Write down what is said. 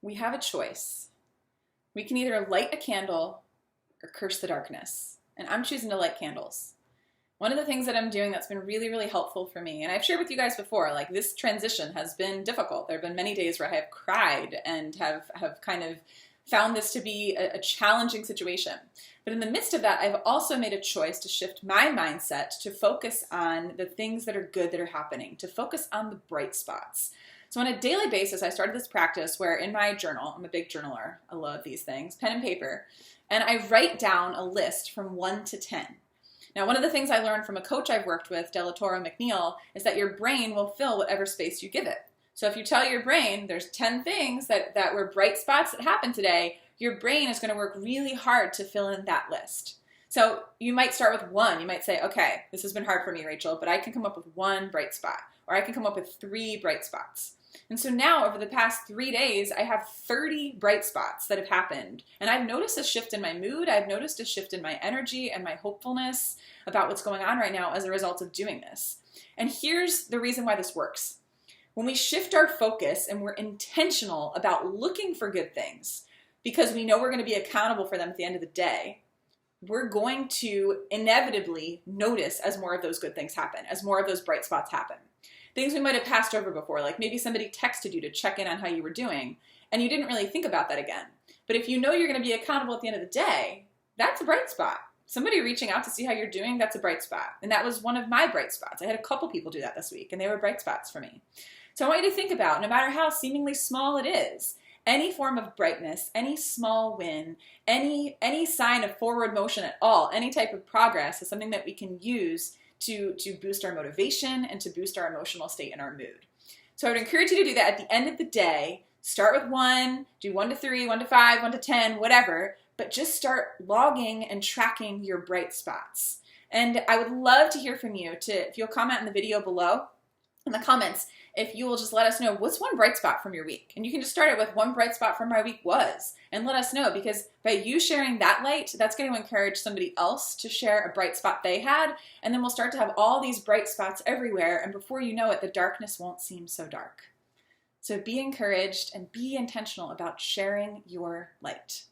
We have a choice. We can either light a candle or curse the darkness. And I'm choosing to light candles. One of the things that I'm doing that's been really, really helpful for me, and I've shared with you guys before, like this transition has been difficult. There have been many days where I have cried and have kind of found this to be a challenging situation. But in the midst of that, I've also made a choice to shift my mindset to focus on the things that are good that are happening, to focus on the bright spots. So on a daily basis, I started this practice where in my journal, I'm a big journaler, I love these things, pen and paper, and I write down a list from 1 to 10. Now, one of the things I learned from a coach I've worked with, Delatoro McNeil, is that your brain will fill whatever space you give it. So if you tell your brain there's 10 things that were bright spots that happened today, your brain is going to work really hard to fill in that list. So you might start with 1. You might say, okay, this has been hard for me, Rachel, but I can come up with 1 bright spot, or I can come up with 3 bright spots. And so now over the past 3 days, I have 30 bright spots that have happened. And I've noticed a shift in my mood. I've noticed a shift in my energy and my hopefulness about what's going on right now as a result of doing this. And here's the reason why this works. When we shift our focus and we're intentional about looking for good things, because we know we're going to be accountable for them at the end of the day, we're going to inevitably notice as more of those good things happen, as more of those bright spots happen. Things we might have passed over before, like maybe somebody texted you to check in on how you were doing, and you didn't really think about that again. But if you know you're going to be accountable at the end of the day, that's a bright spot. Somebody reaching out to see how you're doing, that's a bright spot. And that was one of my bright spots. I had a couple people do that this week, and they were bright spots for me. So I want you to think about, no matter how seemingly small it is, any form of brightness, any small win, any sign of forward motion at all, any type of progress is something that we can use to boost our motivation and to boost our emotional state and our mood. So I would encourage you to do that at the end of the day. Start with 1, do 1 to 3, 1 to 5, 1 to 10, whatever, but just start logging and tracking your bright spots. And I would love to hear from you. If you'll comment in the video below, in the comments, if you will just let us know what's one bright spot from your week. And you can just start it with one bright spot from my week was, and let us know, because by you sharing that light, that's going to encourage somebody else to share a bright spot they had, and then we'll start to have all these bright spots everywhere, and before you know it, the darkness won't seem so dark. So be encouraged and be intentional about sharing your light.